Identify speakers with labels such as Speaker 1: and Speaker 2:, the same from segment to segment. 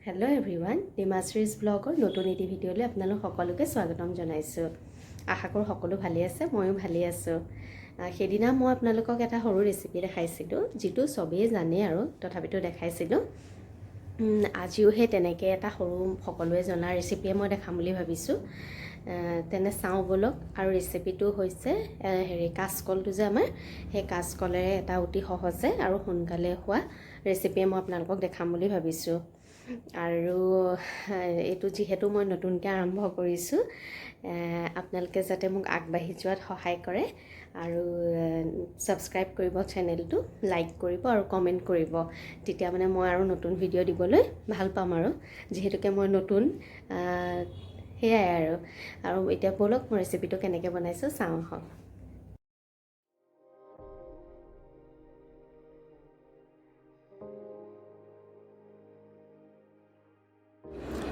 Speaker 1: Hello' everyone, ডিমাশ্ৰীজ ব্লগৰ নতুন এটি ভিডিঅ'লৈ আপোনালোক সকলোকে স্বাগতম জনাইছোঁ। আশা কৰোঁ সকলো ভালেই আছে, ময়ো ভালেই আছোঁ। সেইদিনা মই আপোনালোকক এটা সৰু ৰেচিপি দেখাইছিলোঁ, যিটো চবেই জানে আৰু তথাপিতো দেখাইছিলোঁ। আজিও সেই তেনেকৈ এটা সৰু সকলোৱে জনা ৰেচিপিয়ে মই দেখাম বুলি ভাবিছোঁ। তেনে চাওঁ ব'লক। আৰু ৰেচিপিটো হৈছে কাচকলটো যে আমাৰ, সেই কাচকলেৰে এটা অতি সহজে আৰু সোনকালে হোৱা ৰেচিপিয়ে মই আপোনালোকক দেখাম বুলি ভাবিছোঁ। আৰু এইটো যিহেতু মই নতুনকৈ আৰম্ভ কৰিছোঁ, আপোনালোকে যাতে মোক আগবাঢ়ি যোৱাত সহায় কৰে আৰু ছাবস্ক্ৰাইব কৰিব চেনেলটো, লাইক কৰিব আৰু কমেণ্ট কৰিব। তেতিয়া মানে মই আৰু নতুন ভিডিঅ' দিবলৈ ভাল পাম আৰু যিহেতুকে মই নতুন, সেয়াই আৰু এতিয়া ব'লক মই ৰেচিপিটো কেনেকৈ বনাইছোঁ চাওঁ আহক।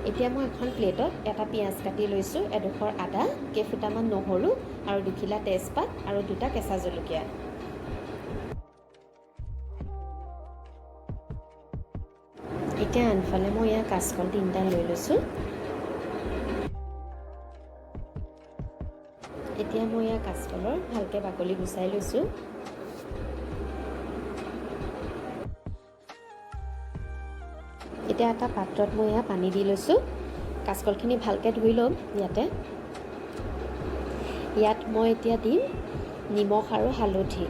Speaker 1: এতিয়া মই এখন প্লেটত এটা পিঁয়াজ কাটি লৈছোঁ, এডোখৰ আদা, কেইফুটামান নহৰু আৰু দুখিলা তেজপাত আৰু দুটা কেঁচা জলকীয়া। এতিয়া আনফালে মই ইয়াৰ কাচকল 3টা লৈ লৈছোঁ। এতিয়া মই ইয়াৰ কাচকলৰ ভালকৈ বাকলি গুচাই লৈছোঁ। এতিয়া এটা পাত্ৰত মই ইয়াত পানী দি লৈছোঁ। কাচকলখিনি ভালকৈ ধুই ল'ম। ইয়াত মই এতিয়া দিম নিমখ আৰু হালধি।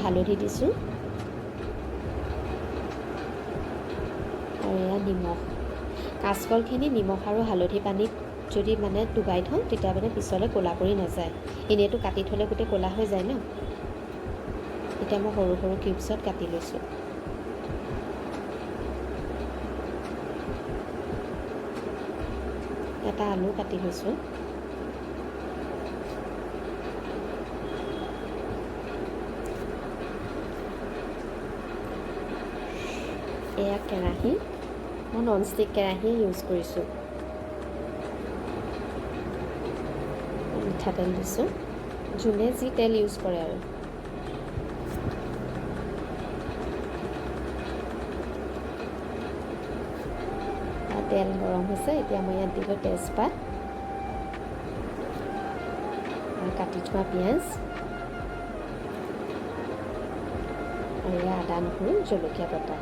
Speaker 1: হালধি দিছোঁ আৰু এয়া নিমখ। কাচকলখিনি নিমখ আৰু হালধি পানীত যদি মানে ডুবাই থওঁ, তেতিয়া মানে পিছলৈ ক'লা পৰি নাযায়। এনেইতো কাটি থ'লে গোটেই ক'লা হৈ যায় ন। এতিয়া মই সৰু সৰু কিউবছত কাটি লৈছোঁ। এটা আলু কাটি লৈছোঁ। এয়া কেৰাহী, মই ননষ্টিক কেৰাহী ইউজ কৰিছোঁ। মিঠাতেল দিছোঁ, যোনে যি তেল ইউজ কৰে আৰু। তেল গৰম হৈছে। এতিয়া মই ইয়াত দিলোঁ তেজপাত, কাটি থোৱা পিঁয়াজ আৰু এয়া আদা, নহৰু, জলকীয়া বটা।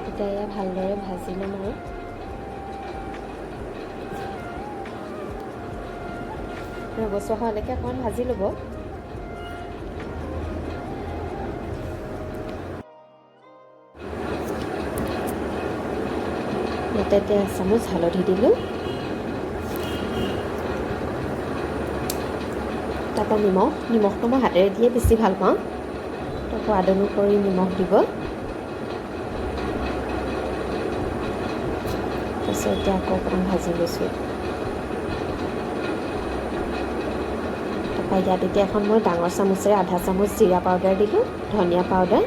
Speaker 1: এতিয়া এয়া ভালদৰে ভাজি ল'ম আৰু ৰঙচুৱা হোৱালৈকে অকণমান ভাজি ল'ব। ইয়াতে এতিয়া এচামুচ হালধি দিলোঁ। তাৰপৰা নিমখটো মই হাতেৰে দিয়ে বেছি ভাল পাওঁ, তো সোৱাদ অনুসৰি নিমখ দিব। তাৰপিছত এতিয়া আকৌ অকণমান ভাজি লৈছোঁ। তাৰপৰা ইয়াত এতিয়া এখন মই ডাঙৰ চামুচেৰে আধা চামুচ জিৰা পাউডাৰ দিলোঁ, ধনিয়া পাউডাৰ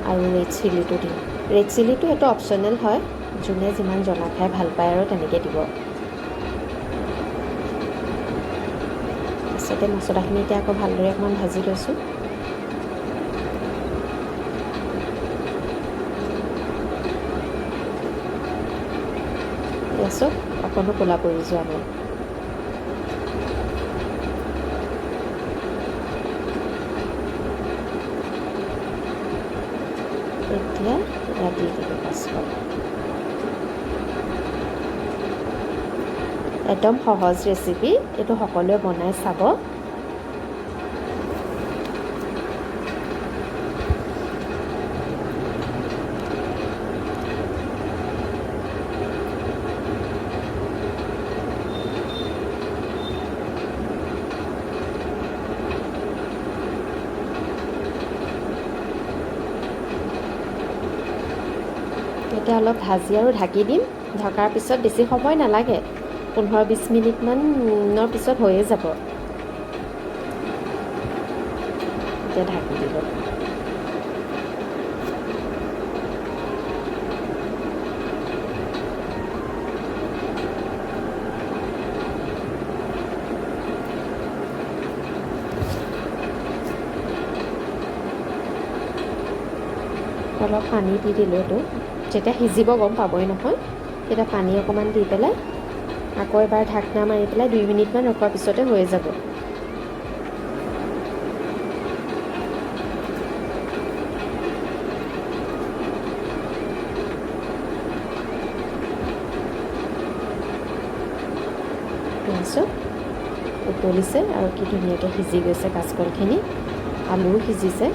Speaker 1: আৰু ৰেড চিলিটো দিওঁ। ৰেড চিলিটো এইটো অপশ্যনেল হয়, যোনে যিমান জ্বলা খাই ভাল পায় আৰু তেনেকৈ দিব। তাৰপিছতে মছলাখিনি এতিয়া আকৌ ভালদৰে অকণমান ভাজি লৈছোঁ। গেছত অকণো ক'লা পৰি যোৱা নাই। এতিয়া ইয়াত দি দিলোঁ কাচকল। একদম সহজ ৰেচিপি, এইটো সকলোৱে বনাই চাব। এতিয়া অলপ ভাজি আৰু ঢাকি দিম। ঢকাৰ পিছত বেছি সময় নালাগে, 15-20 মিনিটমানৰ পিছত হৈয়ে যাব। এতিয়া ঢাকি দিলোঁ। অলপ পানী দি দিলোঁ এইটো। যেতিয়া সিজিব গম পাবই নহয়, তেতিয়া পানী অকণমান দি পেলাই আকৌ এবাৰ ঢাকনা মাৰি পেলাই 2 মিনিটমান ৰখোৱাৰ পিছতে হৈ যাব। তাৰপিছত উতলিছে আৰু কি ধুনীয়াকৈ সিজি গৈছে কাচকলখিনি, আলুও সিজিছে।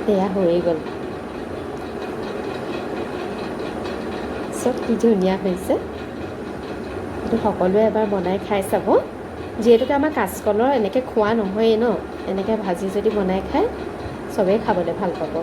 Speaker 1: সেয়া হৈয়ে গ'ল। চব কি ধুনীয়া হৈছে। এইটো সকলোৱে এবাৰ বনাই খাই চাব। যিহেতুকে আমাৰ কাচকলৰ এনেকৈ খোৱা নহয়েই ন, এনেকৈ ভাজি যদি বনাই খায় চবেই খাবলৈ ভাল পাব।